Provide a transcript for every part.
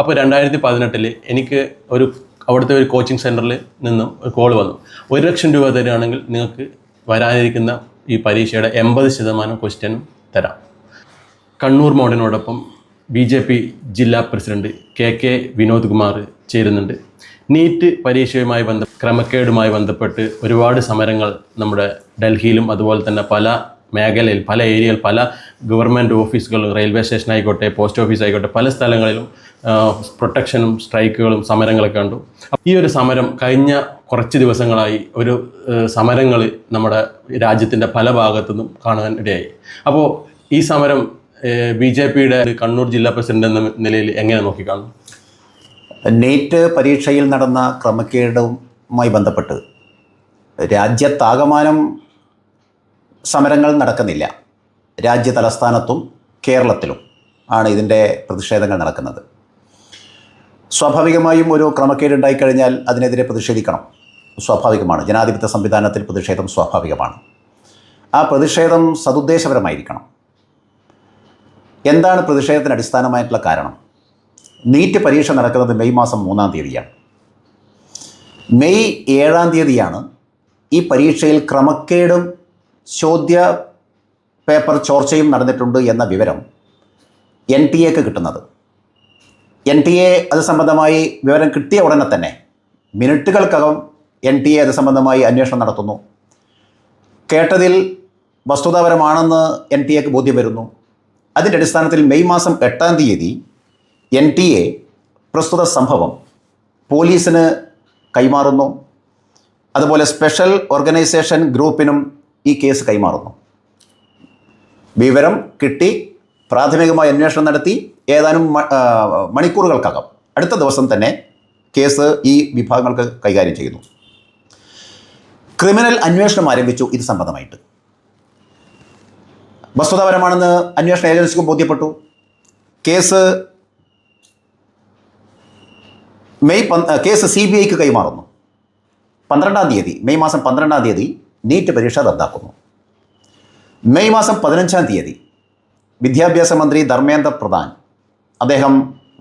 അപ്പോൾ 2018 എനിക്ക് അവിടുത്തെ ഒരു കോച്ചിങ് സെൻറ്ററിൽ നിന്നും ഒരു കോൾ വന്നു. 1 ലക്ഷം രൂപ തരികയാണെങ്കിൽ നിങ്ങൾക്ക് വരാനിരിക്കുന്ന ഈ പരീക്ഷയുടെ 80% ക്വസ്റ്റ്യനും തരാം. കണ്ണൂർ മോഡിനോടൊപ്പം BJP ജില്ലാ പ്രസിഡന്റ് KK വിനോദ് കുമാർ ചേരുന്നുണ്ട്. നീറ്റ് പരീക്ഷയുമായി ക്രമക്കേടുമായി ബന്ധപ്പെട്ട് ഒരുപാട് സമരങ്ങൾ നമ്മുടെ ഡൽഹിയിലും അതുപോലെ തന്നെ പല മേഖലയിൽ, പല ഏരിയയിൽ, പല ഗവൺമെൻറ് ഓഫീസുകളും, റെയിൽവേ സ്റ്റേഷൻ ആയിക്കോട്ടെ, പോസ്റ്റ് ഓഫീസ് ആയിക്കോട്ടെ, പല സ്ഥലങ്ങളിലും പ്രൊട്ടക്ഷനും സ്ട്രൈക്കുകളും സമരങ്ങളൊക്കെ കണ്ടു. ഈ ഒരു സമരം കഴിഞ്ഞ കുറച്ച് ദിവസങ്ങളായി സമരങ്ങൾ നമ്മുടെ രാജ്യത്തിൻ്റെ പല ഭാഗത്തുനിന്നും കാണാൻ ഇടയായി. അപ്പോൾ ഈ സമരം BJPയുടെ കണ്ണൂർ ജില്ലാ പ്രസിഡന്റ് എന്ന നിലയിൽ എങ്ങനെ നോക്കിക്കാണും? നീറ്റ് പരീക്ഷയിൽ നടന്ന ക്രമക്കേടുമായി ബന്ധപ്പെട്ട് രാജ്യത്താകമാനം സമരങ്ങൾ നടക്കുന്നില്ല. രാജ്യ തലസ്ഥാനത്തും കേരളത്തിലും ആണ് ഇതിൻ്റെ പ്രതിഷേധങ്ങൾ നടക്കുന്നത്. സ്വാഭാവികമായും ഒരു ക്രമക്കേടുണ്ടായിക്കഴിഞ്ഞാൽ അതിനെതിരെ പ്രതിഷേധിക്കണം, സ്വാഭാവികമാണ്. ജനാധിപത്യ സംവിധാനത്തിൽ പ്രതിഷേധം സ്വാഭാവികമാണ്. ആ പ്രതിഷേധം സതുദ്ദേശപരമായിരിക്കണം. എന്താണ് പ്രതിഷേധത്തിന് അടിസ്ഥാനമായിട്ടുള്ള കാരണം? നീറ്റ് പരീക്ഷ നടക്കുന്നത് മെയ് മാസം 3-ാം തീയതിയാണ്. മെയ് 7-ാം തീയതിയാണ് ഈ പരീക്ഷയിൽ ക്രമക്കേടും ചോദ്യ പേപ്പർ ചോർച്ചയും നടന്നിട്ടുണ്ട് എന്ന വിവരം NTA കിട്ടുന്നത്. NTA അത് സംബന്ധമായി വിവരം കിട്ടിയ ഉടനെ തന്നെ മിനിറ്റുകൾക്കകം NTA അത് സംബന്ധമായി അന്വേഷണം നടത്തുന്നു. കേട്ടതിൽ വസ്തുതാപരമാണെന്ന് NTA ബോധ്യം വരുന്നു. അതിൻ്റെ അടിസ്ഥാനത്തിൽ മെയ് മാസം 8-ാം തീയതി NTA പ്രസ്തുത സംഭവം പോലീസിന് കൈമാറുന്നു. അതുപോലെ സ്പെഷ്യൽ ഓർഗനൈസേഷൻ ഗ്രൂപ്പിനും ഈ കേസ് കൈമാറുന്നു. വിവരം കിട്ടി, പ്രാഥമികമായ അന്വേഷണം നടത്തി ഏതാനും മണിക്കൂറുകൾക്കകം അടുത്ത ദിവസം തന്നെ കേസ് ഈ വിഭാഗങ്ങൾക്ക് കൈകാര്യം ചെയ്യുന്നു. ക്രിമിനൽ അന്വേഷണം ആരംഭിച്ചു ഇത് സംബന്ധമായിട്ട്. വസ്തുതാപരമാണെന്ന് അന്വേഷണ ഏജൻസിക്കും ബോധ്യപ്പെട്ടു. കേസ് CBIക്ക് കൈമാറുന്നു. 12-ാം തീയതി, മെയ് മാസം 12-ാം തീയതി നീറ്റ് പരീക്ഷ റദ്ദാക്കുന്നു. മെയ് മാസം 15-ാം തീയതി വിദ്യാഭ്യാസ മന്ത്രി ധർമ്മേന്ദ്ര പ്രധാൻ അദ്ദേഹം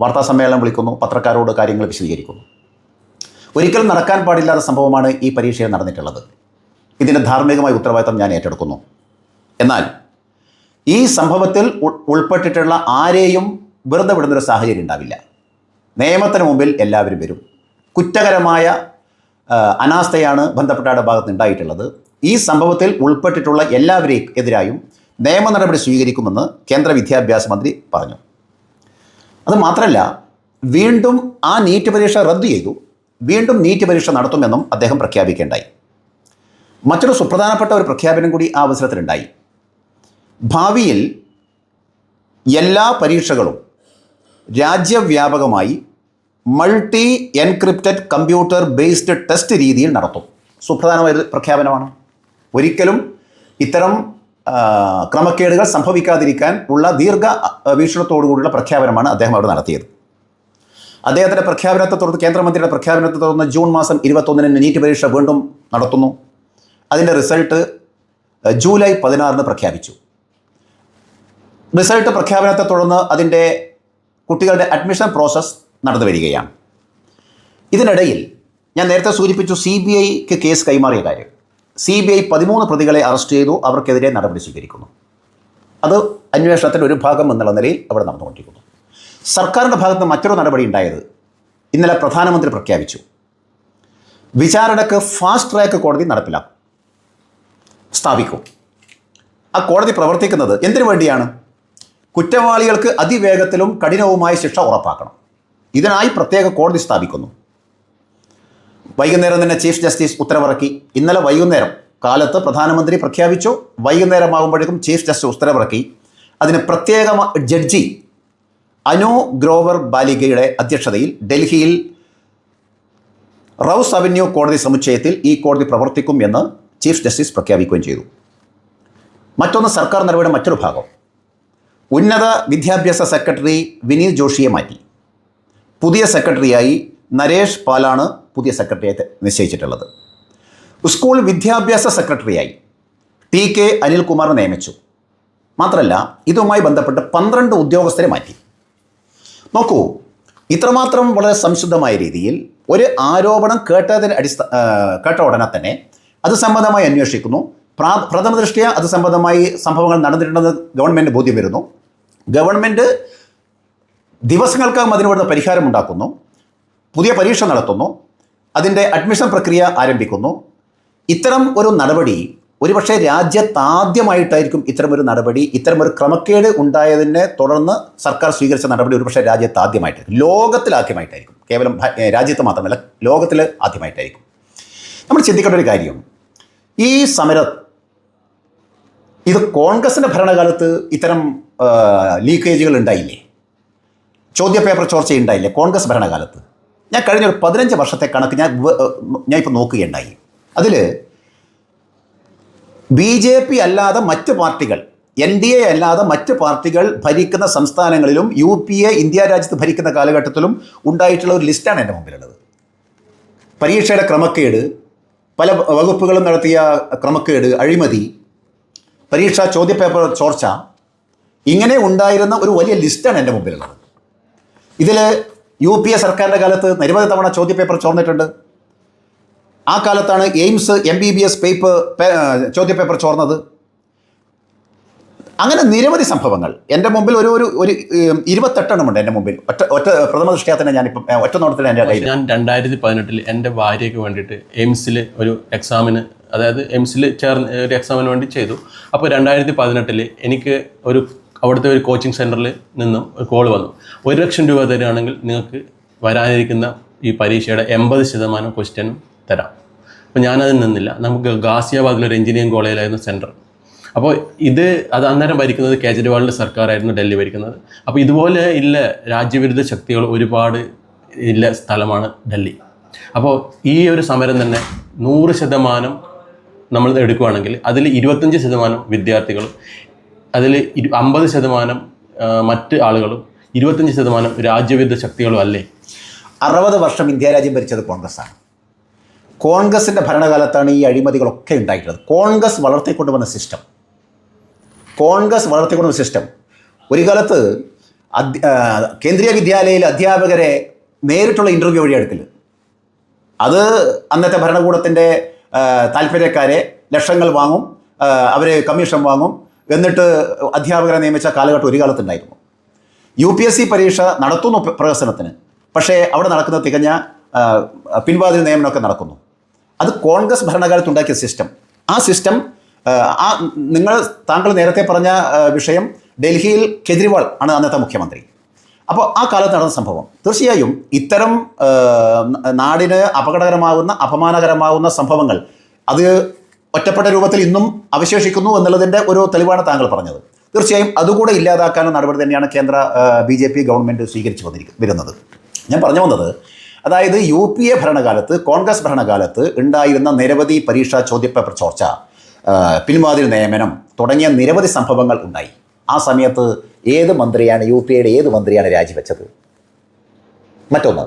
വാർത്താസമ്മേളനം വിളിക്കുന്നു, പത്രക്കാരോട് കാര്യങ്ങൾ വിശദീകരിക്കുന്നു. ഒരിക്കലും നടക്കാൻ പാടില്ലാത്ത സംഭവമാണ് ഈ പരീക്ഷയിൽ നടന്നിട്ടുള്ളത്. ഇതിൻ്റെ ധാർമ്മികമായ ഉത്തരവാദിത്തം ഞാൻ ഏറ്റെടുക്കുന്നു. എന്നാൽ ഈ സംഭവത്തിൽ ഉൾപ്പെട്ടിട്ടുള്ള ആരെയും വെറുതെ വിടുന്നൊരു സാഹചര്യം ഉണ്ടാവില്ല. നിയമത്തിന് മുമ്പിൽ എല്ലാവരും വരും. കുറ്റകരമായ അനാസ്ഥയാണ് ബന്ധപ്പെട്ടവരുടെ ഭാഗത്ത് ഉണ്ടായിട്ടുള്ളത്. ഈ സംഭവത്തിൽ ഉൾപ്പെട്ടിട്ടുള്ള എല്ലാവരെയും എതിരായും നിയമ നടപടി സ്വീകരിക്കുമെന്ന് കേന്ദ്ര വിദ്യാഭ്യാസ മന്ത്രി പറഞ്ഞു. അതുമാത്രമല്ല, വീണ്ടും ആ നീറ്റ് പരീക്ഷ റദ്ദു ചെയ്തു. വീണ്ടും നീറ്റ് പരീക്ഷ നടത്തുമെന്നും അദ്ദേഹം പ്രഖ്യാപിക്കേണ്ടായി. മറ്റൊരു സുപ്രധാനപ്പെട്ട ഒരു പ്രഖ്യാപനം കൂടി ആ അവസരത്തിലുണ്ടായി. ഭാവിയിൽ എല്ലാ പരീക്ഷകളും രാജ്യവ്യാപകമായി multi encrypted computer based test രീതിയിൽ നടത്തും. സുപ്രധാനമായൊരു പ്രഖ്യാപനമാണ്. ഒരിക്കലും ഇത്തരം ക്രമക്കേടുകൾ സംഭവിക്കാതിരിക്കാൻ ഉള്ള വീക്ഷണത്തോടുകൂടിയുള്ള പ്രഖ്യാപനമാണ് അദ്ദേഹം അവിടെ നടത്തിയത്. അദ്ദേഹത്തിൻ്റെ പ്രഖ്യാപനത്തെ തുടർന്ന്, കേന്ദ്രമന്ത്രിയുടെ പ്രഖ്യാപനത്തെ തുടർന്ന് ജൂൺ മാസം 21-ന് നീറ്റ് പരീക്ഷ വീണ്ടും നടത്തുന്നു. അതിൻ്റെ റിസൾട്ട് ജൂലൈ 16-ന് പ്രഖ്യാപിച്ചു. റിസൾട്ട് പ്രഖ്യാപനത്തെ തുടർന്ന് അതിൻ്റെ കുട്ടികളുടെ അഡ്മിഷൻ പ്രോസസ്സ് നടന്നു വരികയാണ്. ഇതിനിടയിൽ ഞാൻ നേരത്തെ സൂചിപ്പിച്ചു CBIക്ക് കേസ് കൈമാറിയ കാര്യം. CBI 13 പ്രതികളെ അറസ്റ്റ് ചെയ്തു. അവർക്കെതിരെ നടപടി സ്വീകരിക്കുന്നു. അത് അന്വേഷണത്തിൻ്റെ ഒരു ഭാഗം എന്നുള്ള നിലയിൽ അവിടെ നടന്നുകൊണ്ടിരിക്കുന്നു. സർക്കാരിൻ്റെ ഭാഗത്ത് മറ്റൊരു നടപടി ഉണ്ടായത് ഇന്നലെ പ്രധാനമന്ത്രി പ്രഖ്യാപിച്ചു. വിചാരണക്ക് ഫാസ്റ്റ് ട്രാക്ക് കോടതി സ്ഥാപിക്കും. ആ കോടതി പ്രവർത്തിക്കുന്നത് എന്തിനു വേണ്ടിയാണ്? കുറ്റവാളികൾക്ക് അതിവേഗത്തിലും കഠിനവുമായ ശിക്ഷ ഉറപ്പാക്കണം. ഇതിനായി പ്രത്യേക കോടതി സ്ഥാപിക്കുന്നു. വൈകുന്നേരം തന്നെ ചീഫ് ജസ്റ്റിസ് ഉത്തരവിറക്കി. ഇന്നലെ വൈകുന്നേരം കാലത്ത് പ്രധാനമന്ത്രി പ്രഖ്യാപിച്ചു. വൈകുന്നേരമാകുമ്പോഴേക്കും ചീഫ് ജസ്റ്റിസ് ഉത്തരവിറക്കി. അതിന് പ്രത്യേക ജഡ്ജി അനു ഗ്രോവർ ബാലികയുടെ അധ്യക്ഷതയിൽ ഡൽഹിയിൽ റൌസ് അവന്യൂ കോടതി സമുച്ചയത്തിൽ ഈ കോടതി പ്രവർത്തിക്കും എന്ന് ചീഫ് ജസ്റ്റിസ് പ്രഖ്യാപിക്കുകയും ചെയ്തു. മറ്റൊന്ന്, സർക്കാർ നടപടിയുടെ മറ്റൊരു ഭാഗം. ഉന്നത വിദ്യാഭ്യാസ സെക്രട്ടറി വിനീത് ജോഷിയെ മാറ്റി. പുതിയ സെക്രട്ടറിയായി നരേഷ് പാലാണ് പുതിയ സെക്രട്ടറിയായി നിശ്ചയിച്ചിട്ടുള്ളത്. സ്കൂൾ വിദ്യാഭ്യാസ സെക്രട്ടറിയായി TK അനിൽകുമാറിനെ നിയമിച്ചു. മാത്രമല്ല, ഇതുമായി ബന്ധപ്പെട്ട് 12 ഉദ്യോഗസ്ഥരെ മാറ്റി. നോക്കൂ, ഇത്രമാത്രം വളരെ സംശുദ്ധമായ രീതിയിൽ ഒരു ആരോപണം കേട്ട ഉടനെ തന്നെ അത് സംബന്ധമായി അന്വേഷിക്കുന്നു. പ്രഥമ ദൃഷ്ട്യാ അത് സംബന്ധമായി സംഭവങ്ങൾ നടന്നിട്ടുണ്ടെന്ന് ഗവൺമെൻറ് ബോധ്യം വരുന്നു. ഗവൺമെൻറ് ദിവസങ്ങൾക്കകം അതിനുവേണ്ട പരിഹാരം ഉണ്ടാക്കുന്നു. പുതിയ പരീക്ഷ നടത്തുന്നു. അതിൻ്റെ അഡ്മിഷൻ പ്രക്രിയ ആരംഭിക്കുന്നു. ഇത്തരം ഒരു നടപടി ഒരുപക്ഷെ രാജ്യത്താദ്യമായിട്ടായിരിക്കും ഇത്തരമൊരു നടപടി, ഇത്തരമൊരു ക്രമക്കേട് ഉണ്ടായതിനെ തുടർന്ന് സർക്കാർ സ്വീകരിച്ച നടപടി ഒരുപക്ഷെ രാജ്യത്താദ്യമായിട്ടായിരിക്കും, ലോകത്തിലാദ്യമായിട്ടായിരിക്കും. കേവലം രാജ്യത്ത് മാത്രമല്ല, ലോകത്തിൽ ആദ്യമായിട്ടായിരിക്കും. നമ്മൾ ചിന്തിക്കേണ്ട ഒരു കാര്യം, ഈ സമരം ഇത് കോൺഗ്രസിൻ്റെ ഭരണകാലത്ത് ഇത്തരം ലീക്കേജുകൾ ഉണ്ടായില്ലേ? ചോദ്യപേപ്പർ ചോർച്ച ഉണ്ടായില്ലേ കോൺഗ്രസ് ഭരണകാലത്ത്? ഞാൻ കഴിഞ്ഞ ഒരു 15 വർഷത്തെ കണക്ക് ഞാൻ ഇപ്പോൾ നോക്കുകയുണ്ടായി. അതിൽ BJP അല്ലാതെ മറ്റ് പാർട്ടികൾ, NDA അല്ലാതെ മറ്റ് പാർട്ടികൾ ഭരിക്കുന്ന സംസ്ഥാനങ്ങളിലും UPA ഇന്ത്യ രാജ്യത്ത് ഭരിക്കുന്ന കാലഘട്ടത്തിലും ഉണ്ടായിട്ടുള്ള ഒരു ലിസ്റ്റാണ് എൻ്റെ മുമ്പിലുള്ളത്. പരീക്ഷയുടെ ക്രമക്കേട്, പല വകുപ്പുകളും നടത്തിയ ക്രമക്കേട്, അഴിമതി, പരീക്ഷാ ചോദ്യപേപ്പർ ചോർച്ച, ഇങ്ങനെ ഉണ്ടായിരുന്ന ഒരു വലിയ ലിസ്റ്റാണ് എൻ്റെ മുമ്പിലുള്ളത്. ഇതിൽ UPA സർക്കാരിൻ്റെ കാലത്ത് നിരവധി തവണ ചോദ്യപേപ്പർ ചോർന്നിട്ടുണ്ട്. ആ കാലത്താണ് എയിംസ് MBBS ചോദ്യപേപ്പർ ചോർന്നത്. അങ്ങനെ നിരവധി സംഭവങ്ങൾ എൻ്റെ മുമ്പിൽ ഒരു 28 എണ്ണമുണ്ട് എൻ്റെ മുമ്പിൽ. ഒറ്റ പ്രഥമ ദൃഷ്ട്യാ തന്നെ ഞാനിപ്പം ഒറ്റ നോട്ടത്തിൽ എൻ്റെ കയ്യിൽ. ഞാൻ 2018 എൻ്റെ ഭാര്യയ്ക്ക് വേണ്ടിയിട്ട് എയിംസിൽ ഒരു എക്സാമിന്, അതായത് എയിംസിൽ ചേർന്ന് ഒരു എക്സാമിന് വേണ്ടി ചെയ്തു. അപ്പോൾ 2018 എനിക്ക് അവിടുത്തെ ഒരു കോച്ചിങ് സെൻറ്ററിൽ നിന്നും ഒരു കോൾ വന്നു. 1 ലക്ഷം രൂപ തരികയാണെങ്കിൽ നിങ്ങൾക്ക് വരാനിരിക്കുന്ന ഈ പരീക്ഷയുടെ 80% ക്വസ്റ്റ്യനും തരാം. അപ്പോൾ ഞാനതിൽ നിന്നില്ല. നമുക്ക് ഗാസിയാബാദിലൊരു എഞ്ചിനീയറിംഗ് കോളേജിലായിരുന്നു സെൻറ്റർ. അപ്പോൾ അത് അന്നേരം ഭരിക്കുന്നത് കേജ്രിവാളിൻ്റെ സർക്കാരായിരുന്നു ഡൽഹി ഭരിക്കുന്നത്. അപ്പോൾ ഇതുപോലെ ഇല്ല രാജ്യവിരുദ്ധ ശക്തികൾ ഒരുപാട് ഇല്ല സ്ഥലമാണ് ഡൽഹി. അപ്പോൾ ഈ ഒരു സമരം തന്നെ 100% നമ്മൾ എടുക്കുകയാണെങ്കിൽ അതിൽ 25% വിദ്യാർത്ഥികളും, അതിൽ 50% മറ്റ് ആളുകളും, 25% രാജ്യവിരുദ്ധ ശക്തികളും അല്ലേ? 60 വർഷം ഇന്ത്യ രാജ്യം ഭരിച്ചത് കോൺഗ്രസ്സാണ്. കോൺഗ്രസിൻ്റെ ഭരണകാലത്താണ് ഈ അഴിമതികളൊക്കെ ഉണ്ടായിട്ടുള്ളത്. കോൺഗ്രസ് വളർത്തിക്കൊണ്ടുവന്ന സിസ്റ്റം ഒരു കാലത്ത് കേന്ദ്രീയ വിദ്യാലയയിൽ അധ്യാപകരെ നേരിട്ടുള്ള ഇൻ്റർവ്യൂ വഴി എടുക്കൽ, അത് അന്നത്തെ ഭരണകൂടത്തിൻ്റെ താല്പര്യക്കാരെ ലക്ഷങ്ങൾ വാങ്ങും, അവർ കമ്മീഷൻ വാങ്ങും, എന്നിട്ട് അധ്യാപകരെ നിയമിച്ച കാലഘട്ടം ഒരു കാലത്തുണ്ടായിരുന്നു. UPSC പരീക്ഷ നടത്തുന്നു പ്രഹസനത്തിന്, പക്ഷേ അവിടെ നടക്കുന്നത് തികഞ്ഞ പിൻവാതിൽ നിയമനമൊക്കെ നടക്കുന്നു. അത് കോൺഗ്രസ് ഭരണകാലത്ത് ഉണ്ടാക്കിയ സിസ്റ്റം. ആ സിസ്റ്റം താങ്കൾ നേരത്തെ പറഞ്ഞ വിഷയം, ഡൽഹിയിൽ കേജ്രിവാൾ ആണ് അന്നത്തെ മുഖ്യമന്ത്രി. അപ്പോൾ ആ കാലത്ത് നടന്ന സംഭവം തീർച്ചയായും ഇത്തരം നാടിന് അപകടകരമാകുന്ന, അപമാനകരമാകുന്ന സംഭവങ്ങൾ അത് ഒറ്റപ്പെട്ട രൂപത്തിൽ ഇന്നും അവശേഷിക്കുന്നു എന്നുള്ളതിൻ്റെ ഒരു തെളിവാണ് താങ്കൾ പറഞ്ഞത്. തീർച്ചയായും അതുകൂടെ ഇല്ലാതാക്കാനുള്ള നടപടി തന്നെയാണ് കേന്ദ്ര BJP ഗവൺമെൻറ് സ്വീകരിച്ചു വരുന്നത്. ഞാൻ പറഞ്ഞു വന്നത്, അതായത് UPA ഭരണകാലത്ത്, കോൺഗ്രസ് ഭരണകാലത്ത് ഉണ്ടായിരുന്ന നിരവധി പരീക്ഷാ ചോദ്യപേപ്പർ ചോർച്ച, പിൻവാതിൽ നിയമനം തുടങ്ങിയ നിരവധി സംഭവങ്ങൾ ഉണ്ടായി. ആ സമയത്ത് UPAയുടെ ഏത് മന്ത്രിയാണ് രാജിവെച്ചത്? മറ്റൊന്ന്,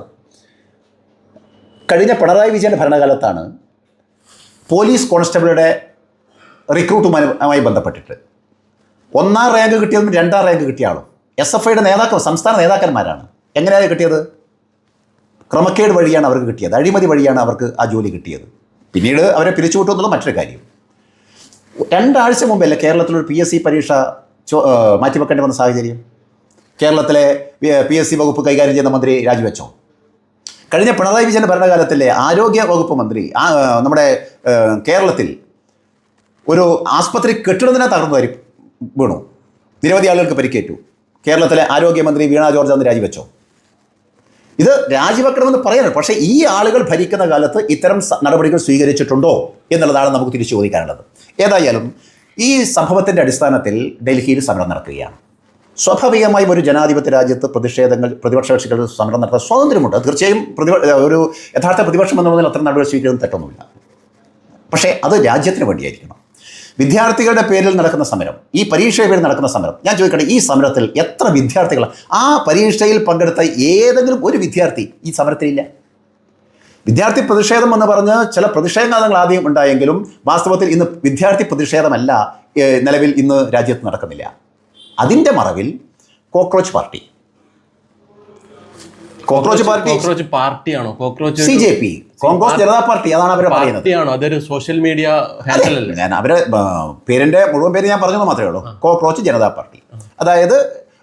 കഴിഞ്ഞ പിണറായി വിജയൻ്റെ ഭരണകാലത്താണ് പോലീസ് കോൺസ്റ്റബിളുടെ റിക്രൂട്ടുമായി ബന്ധപ്പെട്ടിട്ട് 1ാം റാങ്ക് കിട്ടിയതും 2ാം റാങ്ക് കിട്ടിയ ആളും SFIയുടെ സംസ്ഥാന നേതാക്കന്മാരാണ്. എങ്ങനെയാണ് കിട്ടിയത്? ക്രമക്കേട് വഴിയാണ് അവർക്ക് കിട്ടിയത്, അഴിമതി വഴിയാണ് അവർക്ക് ആ ജോലി കിട്ടിയത്. പിന്നീട് അവരെ പിരിച്ചുവിട്ടു എന്നുള്ളത് മറ്റൊരു കാര്യം. 2 ആഴ്ച മുമ്പല്ലേ കേരളത്തിലൊരു PSC പരീക്ഷ മാറ്റിവെക്കേണ്ടി വന്ന സാഹചര്യം? കേരളത്തിലെ PSC വകുപ്പ് കൈകാര്യം ചെയ്യുന്ന മന്ത്രി രാജിവെച്ചോ? കഴിഞ്ഞ പിണറായി വിജയൻ്റെ ഭരണകാലത്തിലെ ആരോഗ്യ വകുപ്പ് മന്ത്രി നമ്മുടെ കേരളത്തിൽ ഒരു ആസ്പത്രി കെട്ടിടത്തിനെ തകർന്നു വീണു, നിരവധി ആളുകൾക്ക് പരിക്കേറ്റു. കേരളത്തിലെ ആരോഗ്യമന്ത്രി വീണ ജോർജ് അന്ന് രാജിവെച്ചോ? ഇത് രാജിവെക്കണമെന്ന് പറയാനാണ്. പക്ഷേ ഈ ആളുകൾ ഭരിക്കുന്ന കാലത്ത് ഇത്തരം നടപടികൾ സ്വീകരിച്ചിട്ടുണ്ടോ എന്നുള്ളതാണ് നമുക്ക് തിരിച്ചു ചോദിക്കാനുള്ളത്. ഏതായാലും ഈ സംഭവത്തിൻ്റെ അടിസ്ഥാനത്തിൽ ഡൽഹിയിൽ സമരം നടക്കുകയാണ്. സ്വാഭാവികമായും ഒരു ജനാധിപത്യ രാജ്യത്ത് പ്രതിപക്ഷ കക്ഷികൾ സമരം നടത്താൻ സ്വാതന്ത്ര്യമുണ്ട്. തീർച്ചയായും ഒരു യഥാർത്ഥ പ്രതിപക്ഷം എന്നുള്ളതിൽ അത്ര നടപടി സ്വീകരിക്കുന്നത് തെറ്റൊന്നുമില്ല. പക്ഷേ അത് രാജ്യത്തിന് വേണ്ടിയായിരിക്കണം. വിദ്യാർത്ഥികളുടെ പേരിൽ നടക്കുന്ന സമരം, ഈ പരീക്ഷയുടെ പേരിൽ നടക്കുന്ന സമരം, ഞാൻ ചോദിക്കട്ടെ, ഈ സമരത്തിൽ എത്ര വിദ്യാർത്ഥികൾ, ആ പരീക്ഷയിൽ പങ്കെടുത്ത ഏതെങ്കിലും ഒരു വിദ്യാർത്ഥി ഈ സമരത്തിലില്ല? വിദ്യാർത്ഥി പ്രതിഷേധം എന്ന് പറഞ്ഞ് ചില പ്രതിഷേധങ്ങൾ ആദ്യം ഉണ്ടായെങ്കിലും വാസ്തവത്തിൽ ഇന്ന് വിദ്യാർത്ഥി പ്രതിഷേധമല്ല നിലവിൽ ഇന്ന് രാജ്യത്ത് നടക്കുന്നില്ല. അതിൻ്റെ മറവിൽ കോക്രോച്ച് കോക്രോച്ച് പാർട്ടി കോക്രോച്ച് പാർട്ടിയാണോ? Cockroach CJP, Congress Janata party, അതാണ് അവർ പറയുന്നത്. പാർട്ടിയാണോ? അതൊരു സോഷ്യൽ മീഡിയ ഹാൻഡിൽ അല്ലേ? ഞാൻ അവരെ പേരിന്റെ മുഴുവൻ പേര് ഞാൻ പറഞ്ഞത് മാത്രമേ ഉള്ളൂ. കോക്രോച്ച് ജനതാ പാർട്ടി, അതായത്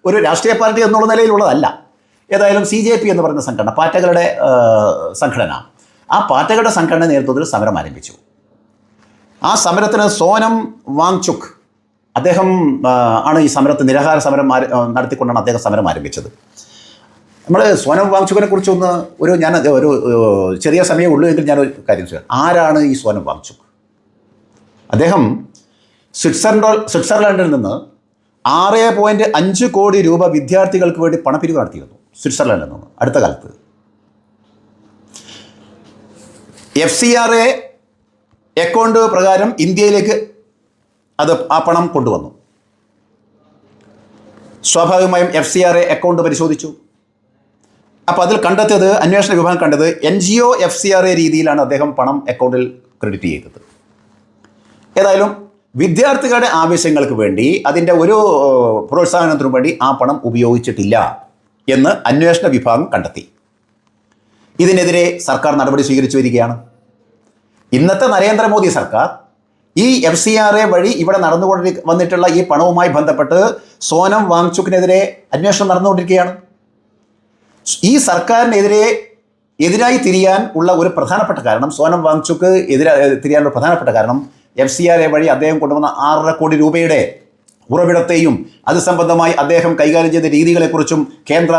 ഒരു രാഷ്ട്രീയ പാർട്ടി എന്നുള്ള നിലയിലുള്ളതല്ല. ഏതായാലും CJP എന്ന് പറയുന്ന സംഘടന, പാറ്റകളുടെ സംഘടന, ആ പാറ്റകളുടെ സംഘടന നേതൃത്വത്തിൽ സമരം ആരംഭിച്ചു. ആ സമരത്തിന് സോനം വാങ്ചുക് അദ്ദേഹം ആണ് ഈ സമരത്തിൽ നിരാഹാര സമരം നടത്തിക്കൊണ്ടാണ് അദ്ദേഹം സമരം ആരംഭിച്ചത്. നമ്മൾ സോനം വാങ്ചുക്കിനെ കുറിച്ച് ഞാൻ ഒരു ചെറിയ സമയമേ ഉള്ളൂ എങ്കിൽ ഞാനൊരു കാര്യം ചെയ്യാം. ആരാണ് ഈ സോനം വാങ്ചുക്? അദ്ദേഹം സ്വിറ്റ്സർലൻഡിൽ നിന്ന് 6.5 കോടി രൂപ വിദ്യാർത്ഥികൾക്ക് വേണ്ടി പണപ്പിരിവ് നടത്തിയിരുന്നു. സ്വിറ്റ്സർലൻഡിൽ നിന്ന് അടുത്ത കാലത്ത് FCRA അക്കൗണ്ട് പ്രകാരം ഇന്ത്യയിലേക്ക് ആ പണം കൊണ്ടുവന്നു. സ്വാഭാവികമായും FCRA അക്കൗണ്ട് പരിശോധിച്ചു. അപ്പോൾ അതിൽ കണ്ടെത്തിയത്, അന്വേഷണ വിഭാഗം കണ്ടത്, NGO FCRA രീതിയിലാണ് അദ്ദേഹം പണം അക്കൗണ്ടിൽ ക്രെഡിറ്റ് ചെയ്തത്. ഏതായാലും വിദ്യാർത്ഥികളുടെ ആവശ്യങ്ങൾക്ക് വേണ്ടി, അതിൻ്റെ ഒരു പ്രോത്സാഹനത്തിനു വേണ്ടി ആ പണം ഉപയോഗിച്ചിട്ടില്ല എന്ന് അന്വേഷണ വിഭാഗം കണ്ടെത്തി. ഇതിനെതിരെ സർക്കാർ നടപടി സ്വീകരിച്ചു വരികയാണ്. ഇന്നത്തെ നരേന്ദ്രമോദി സർക്കാർ ഈ FCRA വഴി ഇവിടെ വന്നിട്ടുള്ള ഈ പണവുമായി ബന്ധപ്പെട്ട് സോനം വാങ്ചുക്കിനെതിരെ അന്വേഷണം നടന്നുകൊണ്ടിരിക്കുകയാണ്. ഈ എതിരായി തിരിയാൻ ഉള്ള ഒരു പ്രധാനപ്പെട്ട കാരണം, സോനം വാങ്ചുക്ക് തിരിയാനുള്ള പ്രധാനപ്പെട്ട കാരണം, FCRA വഴി അദ്ദേഹം കൊണ്ടുവന്ന 6.5 കോടി രൂപയുടെ ഉറവിടത്തെയും അത് സംബന്ധമായി അദ്ദേഹം കൈകാര്യം ചെയ്ത രീതികളെക്കുറിച്ചും കേന്ദ്ര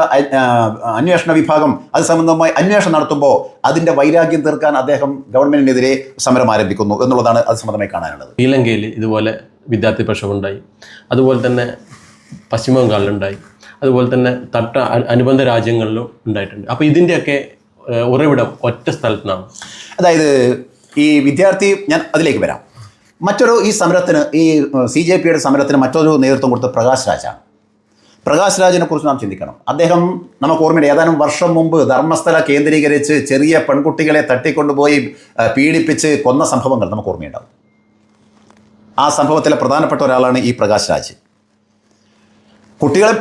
അന്വേഷണ വിഭാഗം അത് സംബന്ധമായി അന്വേഷണം നടത്തുമ്പോൾ അതിൻ്റെ വൈരാഗ്യം തീർക്കാൻ അദ്ദേഹം ഗവൺമെൻറ്റിനെതിരെ സമരം ആരംഭിക്കുന്നു എന്നുള്ളതാണ് അത് സംബന്ധമായി കാണാനുള്ളത്. ശ്രീലങ്കയിൽ ഇതുപോലെ വിദ്യാർത്ഥി പ്രക്ഷോഭമുണ്ടായി, അതുപോലെ തന്നെ പശ്ചിമ ബംഗാളിലുണ്ടായി, അതുപോലെ തന്നെ അനുബന്ധ രാജ്യങ്ങളിലും ഉണ്ടായിട്ടുണ്ട്. അപ്പോൾ ഇതിൻ്റെയൊക്കെ ഉറവിടം ഒറ്റ സ്ഥലത്തു നിന്നാണ്. അതായത് ഈ വിദ്യാർത്ഥി, ഞാൻ അതിലേക്ക് വരാം. ഈ സമരത്തിന്, ഈ CJPയുടെ സമരത്തിന് മറ്റൊരു നേതൃത്വം കൊടുത്ത പ്രകാശ് രാജാണ്. പ്രകാശ് രാജിനെ കുറിച്ച് നാം ചിന്തിക്കണം. അദ്ദേഹം നമുക്ക് ഓർമ്മയുണ്ട്, ഏതാനും വർഷം മുമ്പ് ധർമ്മസ്ഥല കേന്ദ്രീകരിച്ച് ചെറിയ പെൺകുട്ടികളെ തട്ടിക്കൊണ്ടുപോയി പീഡിപ്പിച്ച് കൊന്ന സംഭവങ്ങൾ നമുക്ക് ഓർമ്മയുണ്ടാവും. ആ സംഭവത്തിലെ പ്രധാനപ്പെട്ട ഒരാളാണ് ഈ പ്രകാശ് രാജ്. കുട്ടികളെ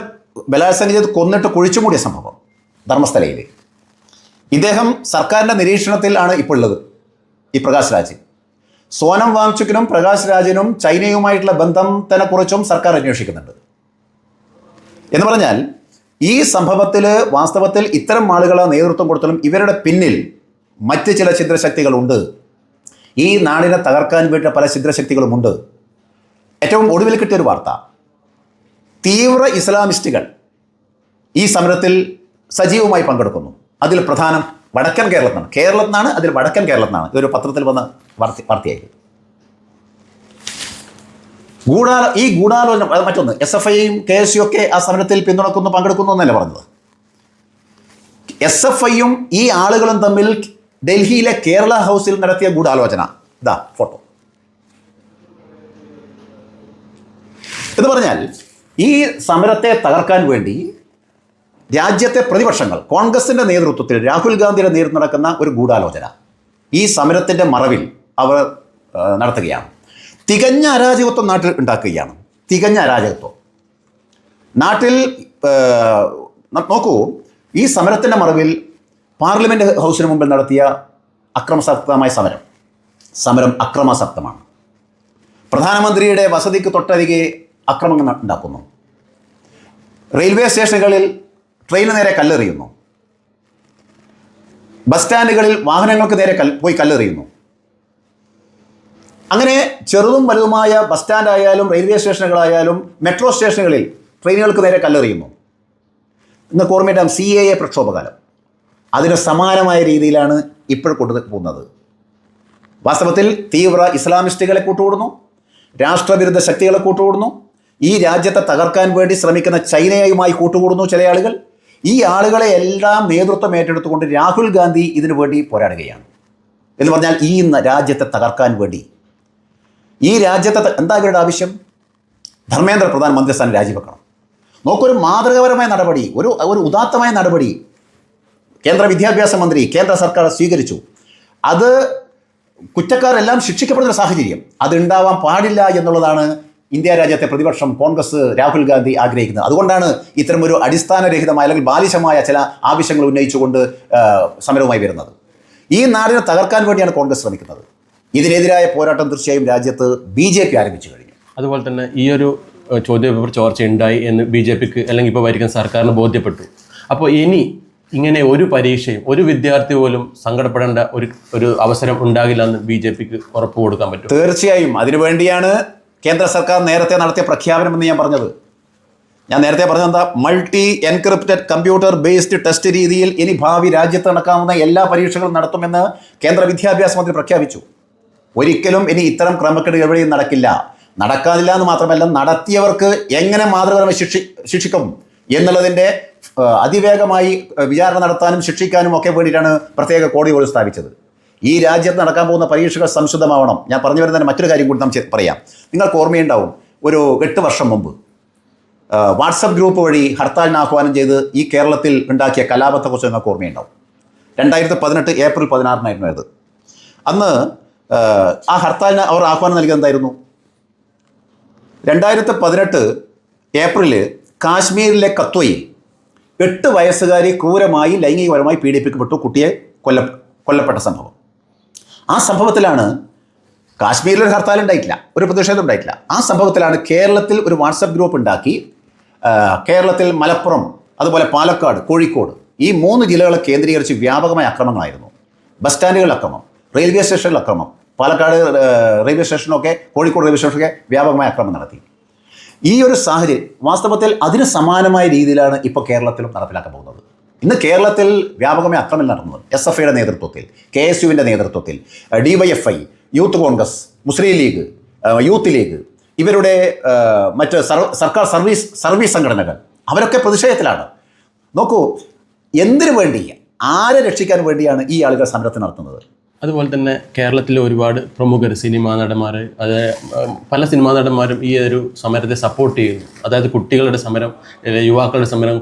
ബലാത്സംഗം ചെയ്ത് കൊന്നിട്ട് കുഴിച്ചു മൂടിയ സംഭവം ധർമ്മസ്ഥലയിൽ. ഇദ്ദേഹം സർക്കാരിൻ്റെ നിരീക്ഷണത്തിൽ ആണ് ഇപ്പോൾ ഉള്ളത്. ഈ പ്രകാശ് രാജ്, സോനം വാങ്ചുക്കിനും പ്രകാശ് രാജിനും ചൈനയുമായിട്ടുള്ള ബന്ധത്തെക്കുറിച്ചും സർക്കാർ അന്വേഷിക്കുന്നുണ്ട്. എന്ന് പറഞ്ഞാൽ ഈ സംഭവത്തിൽ വാസ്തവത്തിൽ ഇത്തരം ആളുകളെ നേതൃത്വം കൊടുത്താലും ഇവരുടെ പിന്നിൽ മറ്റ് ചില ഛിദ്രശക്തികളുണ്ട്. ഈ നാടിനെ തകർക്കാൻ വേണ്ട പല ഛിദ്രശക്തികളുമുണ്ട്. ഏറ്റവും ഒടുവിൽ കിട്ടിയൊരു വാർത്ത, തീവ്ര ഇസ്ലാമിസ്റ്റുകൾ ഈ സമരത്തിൽ സജീവമായി പങ്കെടുക്കുന്നു. അതിൽ പ്രധാനം വടക്കൻ കേരളത്തിനാണ്. അതിൽ വടക്കൻ കേരളത്തിനാണ്. ഇതൊരു പത്രത്തിൽ വന്ന വാർത്തയായി. ഈ ഗൂഢാലോചന, മറ്റൊന്ന് SFIയും KSU ഒക്കെ ആ സമരത്തിൽ പങ്കെടുക്കുന്നു എന്നല്ല പറഞ്ഞത്. SFIയും ഈ ആളുകളും തമ്മിൽ ഡൽഹിയിലെ കേരള ഹൗസിൽ നടത്തിയ ഗൂഢാലോചന, ഇതാ ഫോട്ടോ. എന്ന് പറഞ്ഞാൽ ഈ സമരത്തെ തകർക്കാൻ വേണ്ടി രാജ്യത്തെ പ്രതിപക്ഷങ്ങൾ, കോൺഗ്രസിൻ്റെ നേതൃത്വത്തിൽ രാഹുൽ ഗാന്ധിയുടെ നേതൃത്വം നടക്കുന്ന ഒരു ഗൂഢാലോചന ഈ സമരത്തിൻ്റെ മറവിൽ അവർ നടത്തുകയാണ്. തികഞ്ഞ അരാജകത്വം നാട്ടിൽ ഉണ്ടാക്കുകയാണ്. തികഞ്ഞ അരാജകത്വം നാട്ടിൽ. നോക്കൂ, ഈ സമരത്തിൻ്റെ മറവിൽ പാർലമെൻറ്റ് ഹൗസിന് മുമ്പിൽ നടത്തിയ അക്രമാസക്തമായ സമരം അക്രമാസക്തമാണ്. പ്രധാനമന്ത്രിയുടെ വസതിക്ക് തൊട്ടരികെ അക്രമങ്ങൾ ഉണ്ടാക്കുന്നു. റെയിൽവേ സ്റ്റേഷനുകളിൽ ട്രെയിന് നേരെ കല്ലെറിയുന്നു. ബസ് സ്റ്റാൻഡുകളിൽ വാഹനങ്ങൾക്ക് നേരെ പോയി കല്ലെറിയുന്നു. അങ്ങനെ ചെറുതും വലുതുമായ ബസ് സ്റ്റാൻഡായാലും റെയിൽവേ സ്റ്റേഷനുകളായാലും മെട്രോ സ്റ്റേഷനുകളിൽ ട്രെയിനുകൾക്ക് നേരെ കല്ലെറിയുന്നു. ഇന്ന് ഓർമ്മയിട്ടാം CAA പ്രക്ഷോഭകാലം. അതിന് സമാനമായ രീതിയിലാണ് ഇപ്പോൾ കൊണ്ടുപോകുന്നത്. വാസ്തവത്തിൽ തീവ്ര ഇസ്ലാമിസ്റ്റുകളെ കൂട്ടുകൂടുന്നു, രാഷ്ട്രവിരുദ്ധ ശക്തികളെ കൂട്ടുകൂടുന്നു, ഈ രാജ്യത്തെ തകർക്കാൻ വേണ്ടി ശ്രമിക്കുന്ന ചൈനയുമായി കൂട്ടുകൂടുന്നു ചില ആളുകൾ. ഈ ആളുകളെ എല്ലാം നേതൃത്വം ഏറ്റെടുത്തുകൊണ്ട് രാഹുൽ ഗാന്ധി ഇതിനു വേണ്ടി പോരാടുകയാണ്. എന്ന് പറഞ്ഞാൽ ഈ രാജ്യത്തെ തകർക്കാൻ വേണ്ടി, ഈ രാജ്യത്തെ എന്താ ഇവരുടെ ആവശ്യം? ധർമ്മേന്ദ്ര പ്രധാൻ മന്ത്രിസ്ഥാനം രാജിവെക്കണം. നോക്കൊരു മാതൃകാപരമായ നടപടി, ഒരു ഉദാത്തമായ നടപടി കേന്ദ്ര വിദ്യാഭ്യാസ മന്ത്രി, കേന്ദ്ര സർക്കാർ സ്വീകരിച്ചു. അത് കുറ്റക്കാരെല്ലാം ശിക്ഷിക്കപ്പെടുന്ന സാഹചര്യം അതുണ്ടാവാൻ പാടില്ല എന്നുള്ളതാണ് ഇന്ത്യ രാജ്യത്തെ പ്രതിപക്ഷം കോൺഗ്രസ് രാഹുൽ ഗാന്ധി ആഗ്രഹിക്കുന്നത്. അതുകൊണ്ടാണ് ഇത്തരമൊരു അടിസ്ഥാനരഹിതമായ അല്ലെങ്കിൽ ബാലിശമായ ചില ആവശ്യങ്ങൾ ഉന്നയിച്ചുകൊണ്ട് സമരവുമായി വരുന്നത്. ഈ നാടിനെ തകർക്കാൻ വേണ്ടിയാണ് കോൺഗ്രസ് ശ്രമിക്കുന്നത്. ഇതിനെതിരായ പോരാട്ടം തീർച്ചയായും രാജ്യത്ത് BJP ആരംഭിച്ചു കഴിഞ്ഞു. അതുപോലെ തന്നെ ഈ ഒരു ചോദ്യപേപ്പർ ചോർച്ച ഉണ്ടായി എന്ന് BJPക്ക് അല്ലെങ്കിൽ ഇപ്പോൾ ഭരിക്കുന്ന സർക്കാരിന് ബോധ്യപ്പെട്ടു. അപ്പോൾ ഇനി ഇങ്ങനെ ഒരു പരീക്ഷയും ഒരു വിദ്യാർത്ഥി പോലും സങ്കടപ്പെടേണ്ട ഒരു അവസരം ഉണ്ടാകില്ല എന്ന് BJPക്ക് ഉറപ്പ് കൊടുക്കാൻ പറ്റും. തീർച്ചയായും അതിനുവേണ്ടിയാണ് കേന്ദ്ര സർക്കാർ നേരത്തെ നടത്തിയ പ്രഖ്യാപനം എന്ന് ഞാൻ പറഞ്ഞത്. ഞാൻ നേരത്തെ പറഞ്ഞത് എന്താ, multi encrypted computer based test രീതിയിൽ ഇനി ഭാവി രാജ്യത്ത് നടക്കാവുന്ന എല്ലാ പരീക്ഷകളും നടത്തുമെന്ന് കേന്ദ്ര വിദ്യാഭ്യാസ മന്ത്രി പ്രഖ്യാപിച്ചു. ഒരിക്കലും ഇനി ഇത്തരം ക്രമക്കേട് എവിടെയും നടക്കാതില്ല എന്ന് മാത്രമല്ല, നടത്തിയവർക്ക് എങ്ങനെ മാതൃകപരമായി ശിക്ഷിക്കും എന്നുള്ളതിൻ്റെ അതിവേഗമായി വിചാരണ നടത്താനും ശിക്ഷിക്കാനും ഒക്കെ വേണ്ടിയിട്ടാണ് പ്രത്യേക കോടതികൾ സ്ഥാപിച്ചത്. ഈ രാജ്യത്ത് നടക്കാൻ പോകുന്ന പരീക്ഷകൾ സംശുദ്ധമാവണം. ഞാൻ പറഞ്ഞു വരുന്നതിന് മറ്റൊരു കാര്യം കൂടി നമുക്ക് പറയാം. നിങ്ങൾക്ക് ഓർമ്മയുണ്ടാവും, ഒരു 8 വർഷം മുമ്പ് വാട്സപ്പ് ഗ്രൂപ്പ് വഴി ഹർത്താലിന് ആഹ്വാനം ചെയ്ത് ഈ കേരളത്തിൽ ഉണ്ടാക്കിയ കലാപത്തെക്കുറിച്ച് നിങ്ങൾക്ക് ഓർമ്മയുണ്ടാവും. 2018 ഏപ്രിൽ 16 അത്. അന്ന് ആ ഹർത്താലിന് അവർ ആഹ്വാനം നൽകിയത് എന്തായിരുന്നു? 2018 ഏപ്രില് കാശ്മീരിലെ കത്വയിൽ 8 വയസ്സുകാരി ക്രൂരമായി ലൈംഗികപരമായി പീഡിപ്പിക്കപ്പെട്ടു, കുട്ടിയെ കൊല്ലപ്പെട്ട സംഭവം. ആ സംഭവത്തിലാണ് കാശ്മീരിലൊരു ഹർത്താൽ ഉണ്ടായിട്ടില്ല, ഒരു പ്രതിഷേധം ഉണ്ടായിട്ടില്ല. ആ സംഭവത്തിലാണ് കേരളത്തിൽ ഒരു വാട്സപ്പ് ഗ്രൂപ്പ് ഉണ്ടാക്കി കേരളത്തിൽ മലപ്പുറം, അതുപോലെ പാലക്കാട്, കോഴിക്കോട് ഈ 3 ജില്ലകളെ കേന്ദ്രീകരിച്ച് വ്യാപകമായ അക്രമങ്ങളായിരുന്നു. ബസ് സ്റ്റാൻഡുകളിൽ അക്രമം, റെയിൽവേ സ്റ്റേഷനിൽ അക്രമം, പാലക്കാട് റെയിൽവേ സ്റ്റേഷനൊക്കെ, കോഴിക്കോട് റെയിൽവേ സ്റ്റേഷനൊക്കെ വ്യാപകമായ അക്രമം നടത്തി. ഈ ഒരു സാഹചര്യം വാസ്തവത്തിൽ അതിന് സമാനമായ രീതിയിലാണ് ഇപ്പോൾ കേരളത്തിലും നടപ്പിലാക്കാൻ പോകുന്നത്. ഇന്ന് കേരളത്തിൽ വ്യാപകമായ അക്രമം നടന്നത് SFIയുടെ നേതൃത്വത്തിൽ, KSUവിൻ്റെ നേതൃത്വത്തിൽ, DYFI, യൂത്ത് കോൺഗ്രസ്, മുസ്ലിം ലീഗ്, യൂത്ത് ലീഗ്, ഇവരുടെ മറ്റ് സർക്കാർ സർവീസ് സംഘടനകൾ അവരൊക്കെ പ്രതിഷേധത്തിലാണ്. നോക്കൂ, എന്തിനു വേണ്ടി, ആരെ രക്ഷിക്കാൻ വേണ്ടിയാണ് ഈ ആളുകൾ സമരത്തിന് നടത്തുന്നത്? അതുപോലെ തന്നെ കേരളത്തിലെ ഒരുപാട് പ്രമുഖർ, സിനിമാ നടന്മാർ, പല സിനിമാ നടന്മാരും ഈ ഒരു സമരത്തെ സപ്പോർട്ട് ചെയ്യുന്നു. അതായത് കുട്ടികളുടെ സമരം, യുവാക്കളുടെ സമരം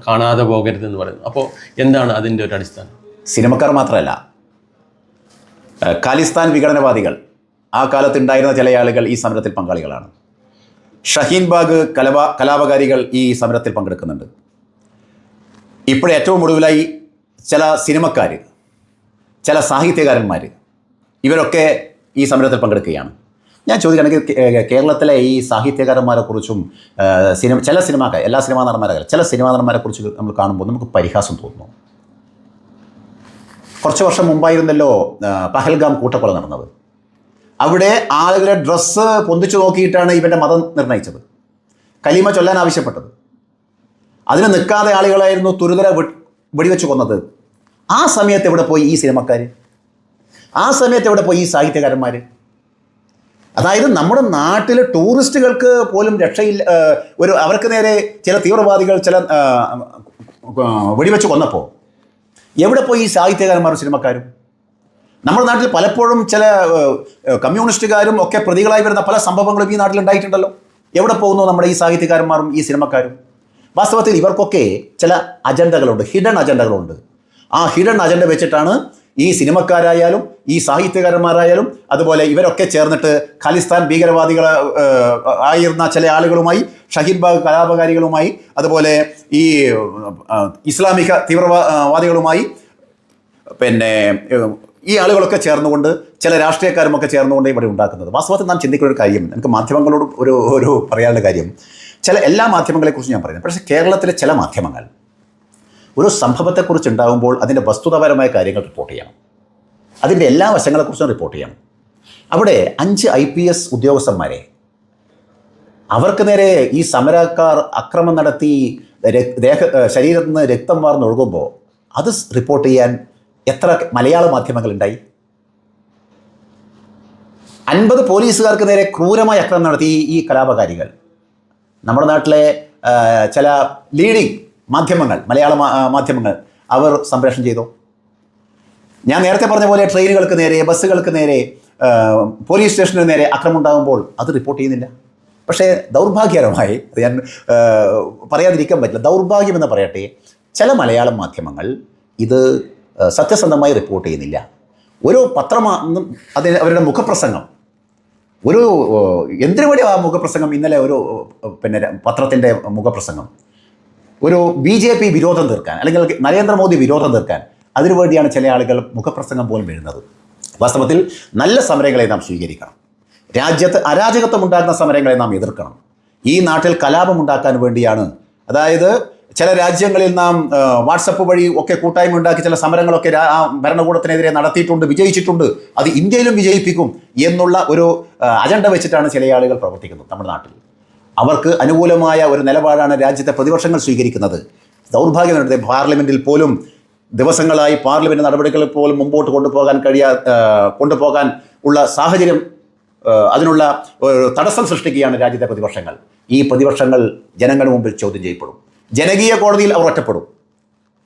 കാണാതെ പോകരുതെന്ന് പറയുന്നു. അപ്പോൾ എന്താണ് അതിൻ്റെ ഒരു അടിസ്ഥാനം? സിനിമക്കാർ മാത്രമല്ല, ഖാലിസ്ഥാൻ വിഘടനവാദികൾ, ആ കാലത്തുണ്ടായിരുന്ന ചില ആളുകൾ ഈ സമരത്തിൽ പങ്കാളികളാണ്. ഷഹീൻ ബാഗ് കലാപകാരികൾ ഈ സമരത്തിൽ പങ്കെടുക്കുന്നുണ്ട്. ഇപ്പോഴേറ്റവും ഒടുവിലായി ചില സിനിമക്കാർ, ചില സാഹിത്യകാരന്മാർ, ഇവരൊക്കെ ഈ സമരത്തിൽ പങ്കെടുക്കുകയാണ്. ഞാൻ ചോദിക്കുകയാണെങ്കിൽ കേരളത്തിലെ ഈ സാഹിത്യകാരന്മാരെക്കുറിച്ചും ചില സിനിമാക്കാർ, എല്ലാ സിനിമാ നടന്മാരെ, ചില സിനിമാ നടന്മാരെക്കുറിച്ച് നമ്മൾ കാണുമ്പോൾ നമുക്ക് പരിഹാസം തോന്നുന്നു. കുറച്ച് വർഷം മുമ്പായിരുന്നല്ലോ പഹൽഗാം കൂട്ടക്കൊല നടന്നത്. അവിടെ ആളുകളെ ഡ്രസ്സ് പൊന്തിച്ചു നോക്കിയിട്ടാണ് ഇവൻ്റെ മതം നിർണ്ണയിച്ചത്, കലിമ ചൊല്ലാൻ ആവശ്യപ്പെട്ടത്. അതിന് നിൽക്കാതെ ആളുകളായിരുന്നു തുരുതര വെടിവെച്ച് കൊന്നത്. ആ സമയത്ത് എവിടെ പോയി ഈ സിനിമക്കാർ? ആ സമയത്ത് എവിടെ പോയി ഈ സാഹിത്യകാരന്മാർ? അതായത് നമ്മുടെ നാട്ടിൽ ടൂറിസ്റ്റുകൾക്ക് പോലും രക്ഷയില്ല. അവർക്ക് നേരെ ചില തീവ്രവാദികൾ ചില വെടിവെച്ച് കൊന്നപ്പോൾ എവിടെ പോയി ഈ സാഹിത്യകാരന്മാരും സിനിമക്കാരും? നമ്മുടെ നാട്ടിൽ പലപ്പോഴും ചില കമ്മ്യൂണിസ്റ്റുകാരും ഒക്കെ പ്രതികളായി വരുന്ന പല സംഭവങ്ങളും ഈ നാട്ടിലുണ്ടായിട്ടുണ്ടല്ലോ. എവിടെ പോകുന്നു നമ്മുടെ ഈ സാഹിത്യകാരന്മാരും ഈ സിനിമക്കാരും? വാസ്തവത്തിൽ ഇവർക്കൊക്കെ ചില അജണ്ടകളുണ്ട്, ഹിഡൻ അജണ്ടകളുണ്ട്. ആ ഹിഡൻ അജണ്ട വെച്ചിട്ടാണ് ഈ സിനിമക്കാരായാലും ഈ സാഹിത്യകാരന്മാരായാലും അതുപോലെ ഇവരൊക്കെ ചേർന്നിട്ട് ഖാലിസ്ഥാൻ ഭീകരവാദികൾ ആയിരുന്ന ചില ആളുകളുമായി, ഷഹീൻ ബാഗ് കലാപകാരികളുമായി, അതുപോലെ ഈ ഇസ്ലാമിക തീവ്രവാദികളുമായി, പിന്നെ ഈ ആളുകളൊക്കെ ചേർന്നുകൊണ്ട് ചില രാഷ്ട്രീയക്കാരുമൊക്കെ ചേർന്നുകൊണ്ട് ഇവിടെ ഉണ്ടാക്കുന്നത്. വാസ്തവത്തിൽ നാം ചിന്തിക്കുന്ന ഒരു കാര്യം, എനിക്ക് മാധ്യമങ്ങളോട് ഒരു പറയാനുള്ള കാര്യം, എല്ലാ മാധ്യമങ്ങളെക്കുറിച്ച് ഞാൻ പറയുന്നത്, പക്ഷേ കേരളത്തിലെ ചില മാധ്യമങ്ങൾ ഒരു സംഭവത്തെക്കുറിച്ച് ഉണ്ടാകുമ്പോൾ അതിൻ്റെ വസ്തുതാപരമായ കാര്യങ്ങൾ റിപ്പോർട്ട് ചെയ്യണം, അതിൻ്റെ എല്ലാ വശങ്ങളെക്കുറിച്ചും റിപ്പോർട്ട് ചെയ്യണം. അവിടെ 5 IPS ഉദ്യോഗസ്ഥന്മാരെ അവർക്ക് നേരെ ഈ സമരക്കാർ അക്രമം നടത്തി ശരീരത്തിൽ നിന്ന് രക്തം വാർന്നൊഴുകുമ്പോൾ അത് റിപ്പോർട്ട് ചെയ്യാൻ എത്ര മലയാള മാധ്യമങ്ങളുണ്ടായി? 50 പോലീസുകാർക്ക് നേരെ ക്രൂരമായ അക്രമം നടത്തി ഈ കലാപകാരികൾ. നമ്മുടെ നാട്ടിലെ ചില ലീഡിംഗ് മാധ്യമങ്ങൾ, മലയാള മാധ്യമങ്ങൾ, അവർ സംപ്രേഷണം ചെയ്തു. ഞാൻ നേരത്തെ പറഞ്ഞ പോലെ ട്രെയിനുകൾക്ക് നേരെ, ബസ്സുകൾക്ക് നേരെ, പോലീസ് സ്റ്റേഷന് നേരെ അക്രമം ഉണ്ടാകുമ്പോൾ അത് റിപ്പോർട്ട് ചെയ്യുന്നില്ല. പക്ഷേ ദൗർഭാഗ്യകരമായി, അത് ഞാൻ പറയാതിരിക്കാൻ പറ്റില്ല, ദൗർഭാഗ്യമെന്ന് പറയട്ടെ, ചില മലയാളം മാധ്യമങ്ങൾ ഇത് സത്യസന്ധമായി റിപ്പോർട്ട് ചെയ്യുന്നില്ല. ഒരു പത്രം അവരുടെ മുഖപ്രസംഗം ഒരു എന്തിനു വേണ്ടി ആ മുഖപ്രസംഗം ഇന്നലെ ഒരു പിന്നെ പത്രത്തിൻ്റെ മുഖപ്രസംഗം ഒരു BJP വിരോധം തീർക്കാൻ അല്ലെങ്കിൽ നരേന്ദ്രമോദി വിരോധം തീർക്കാൻ അതിനുവേണ്ടിയാണ് ചില ആളുകൾ മുഖപ്രസംഗം പോലും എഴുതുന്നത്. വാസ്തവത്തിൽ നല്ല സമരങ്ങളെ നാം സ്വീകരിക്കണം. രാജ്യത്ത് അരാജകത്വം ഉണ്ടാക്കുന്ന സമരങ്ങളെ നാം എതിർക്കണം. ഈ നാട്ടിൽ കലാപമുണ്ടാക്കാൻ വേണ്ടിയാണ്, അതായത് ചില രാജ്യങ്ങളിൽ നാം വാട്സപ്പ് വഴി ഒക്കെ കൂട്ടായ്മ ഉണ്ടാക്കി ചില സമരങ്ങളൊക്കെ ആ ഭരണകൂടത്തിനെതിരെ നടത്തിയിട്ടുണ്ട്, വിജയിച്ചിട്ടുണ്ട്, അത് ഇന്ത്യയിലും വിജയിപ്പിക്കും എന്നുള്ള ഒരു അജണ്ട വെച്ചിട്ടാണ് ചില ആളുകൾ പ്രവർത്തിക്കുന്നത് നമ്മുടെ നാട്ടിൽ. അവർക്ക് അനുകൂലമായ ഒരു നിലപാടാണ് രാജ്യത്തെ പ്രതിപക്ഷങ്ങൾ സ്വീകരിക്കുന്നത്. ദൗർഭാഗ്യമുണ്ട്, പാർലമെൻറ്റിൽ പോലും ദിവസങ്ങളായി പാർലമെൻറ്റ് നടപടികൾ പോലും മുമ്പോട്ട് കൊണ്ടുപോകാൻ ഉള്ള സാഹചര്യം, അതിനുള്ള തടസ്സം സൃഷ്ടിക്കുകയാണ് രാജ്യത്തെ പ്രതിപക്ഷങ്ങൾ. ഈ പ്രതിപക്ഷങ്ങൾ ജനങ്ങളുടെ മുമ്പിൽ ചോദ്യം ചെയ്യപ്പെടും, ജനകീയ കോടതിയിൽ അവർ ഒറ്റപ്പെടും.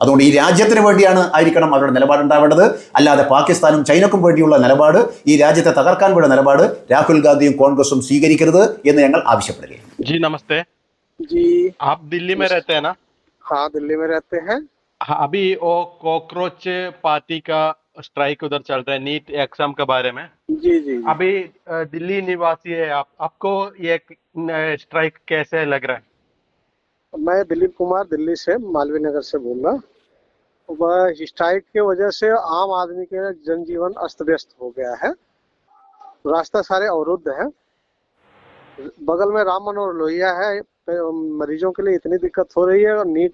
അതുകൊണ്ട് ഈ രാജ്യത്തിന് വേണ്ടിയാണ് ആയിരിക്കണം അവരുടെ നിലപാടുണ്ടാവേണ്ടത്. അല്ലാതെ പാകിസ്ഥാനും ചൈനക്കും വേണ്ടിയുള്ള നിലപാട്, ഈ രാജ്യത്തെ തകർക്കാൻ വേണ്ട നിലപാട് രാഹുൽ ഗാന്ധിയും കോൺഗ്രസും സ്വീകരിക്കരുത് എന്ന് ഞങ്ങൾ ആവശ്യപ്പെടുകയാണ്. जी नमस्ते जी। आप दिल्ली में रहते हैं ना? हाँ, दिल्ली में रहते हैं। हाँ, अभी वो कॉकरोच पार्टी का स्ट्राइक उधर चल रहा है नीट एग्जाम के बारे में। जी जी जी। अभी दिल्ली निवासी है आपको ये स्ट्राइक कैसे लग रहा है? मैं दिलीप कुमार दिल्ली से मालवीय नगर से बोल रहा। स्ट्राइक की वजह से आम आदमी के जनजीवन अस्त व्यस्त हो गया है, रास्ता सारे अवरुद्ध है। बगल में राम मनोहर लोहिया है, मरीजों के लिए इतनी दिक्कत हो रही है, और नीट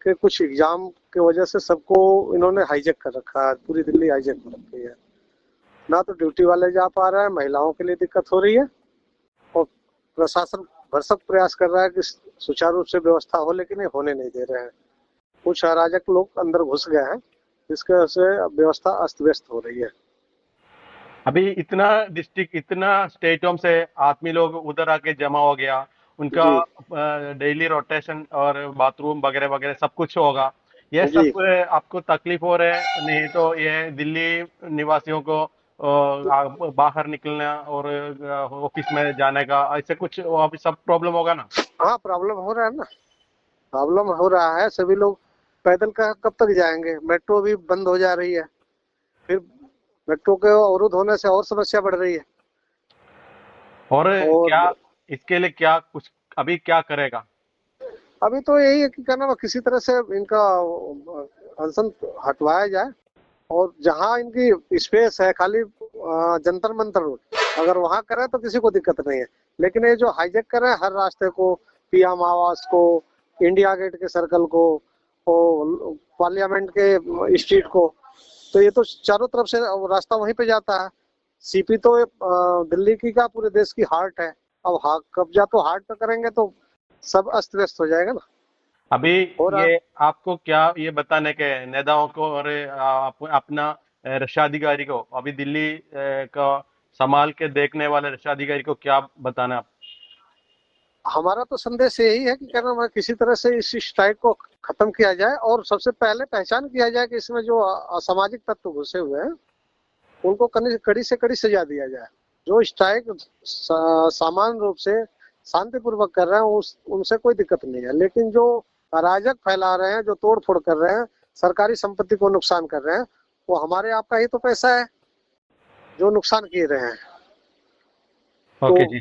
के कुछ एग्जाम की वजह से सबको इन्होंने हाईजैक कर रखा है, पूरी दिल्ली हाईजैक हो रखी है। ना तो ड्यूटी वाले जा पा रहे हैं, महिलाओं के लिए दिक्कत हो रही है, और प्रशासन भरसक प्रयास कर रहा है कि सुचारू रूप से व्यवस्था हो, लेकिन ये होने नहीं दे रहे हैं। कुछ अराजक लोग अंदर घुस गए हैं, जिसके वजह से व्यवस्था अस्त व्यस्त हो रही है। अभी इतना डिस्ट्रिक्ट, इतना स्टेटों से आदमी लोग उधर आके जमा हो गया, उनका डेली रोटेशन और बाथरूम वगैरह वगैरह सब कुछ होगा। ये जी। सब आपको तकलीफ हो रहा है? नहीं तो ये दिल्ली निवासियों को बाहर निकलना और ऑफिस में जाने का ऐसे कुछ अभी सब प्रॉब्लम होगा ना? हाँ, प्रॉब्लम हो रहा है ना, प्रॉब्लम हो रहा है। सभी लोग पैदल का कब तक जाएंगे? मेट्रो भी बंद हो जा रही है, फिर मेट्रो के अवरुद्ध होने से और समस्या बढ़ रही है। और और क्या इसके लिए क्या कुछ अभी क्या करेगा? अभी तो यही है कि क्या नाम है, किसी तरह से इनका अनशन हटवाया जाए, और जहाँ इनकी स्पेस है खाली जंतर मंतर रोड, अगर वहाँ करें तो किसी को दिक्कत नहीं है। लेकिन ये जो हाईजैक कर रहे हैं हर रास्ते को, पीएम आवास को, इंडिया गेट के सर्कल को, और पार्लियामेंट के स्ट्रीट को, तो ये तो चारों तरफ से रास्ता वहीं पे जाता है। सीपी तो दिल्ली की क्या पूरे देश की हार्ट है। अब कब्जा तो हार्ट पे करेंगे तो सब अस्त व्यस्त हो जाएगा ना। अभी और ये आपको क्या ये बताने के नेताओं को और अपना रक्षाधिकारी को, अभी दिल्ली का संभाल के देखने वाले रक्षाधिकारी को क्या बताना आप? हमारा तो संदेश यही है कि क्या नाम है, किसी तरह से इस स्ट्राइक को खत्म किया जाए, और सबसे पहले पहचान किया जाए कि इसमें जो असामाजिक तत्व घुसे हुए हैं उनको कड़ी से कड़ी सजा दिया जाए। जो स्ट्राइक सामान्य रूप से शांतिपूर्वक कर रहे हैं उनसे कोई दिक्कत नहीं है, लेकिन जो अराजक फैला रहे हैं, जो तोड़ फोड़ कर रहे हैं, सरकारी संपत्ति को नुकसान कर रहे हैं, वो हमारे आपका ही तो पैसा है जो नुकसान किए रहे हैं। ओके जी।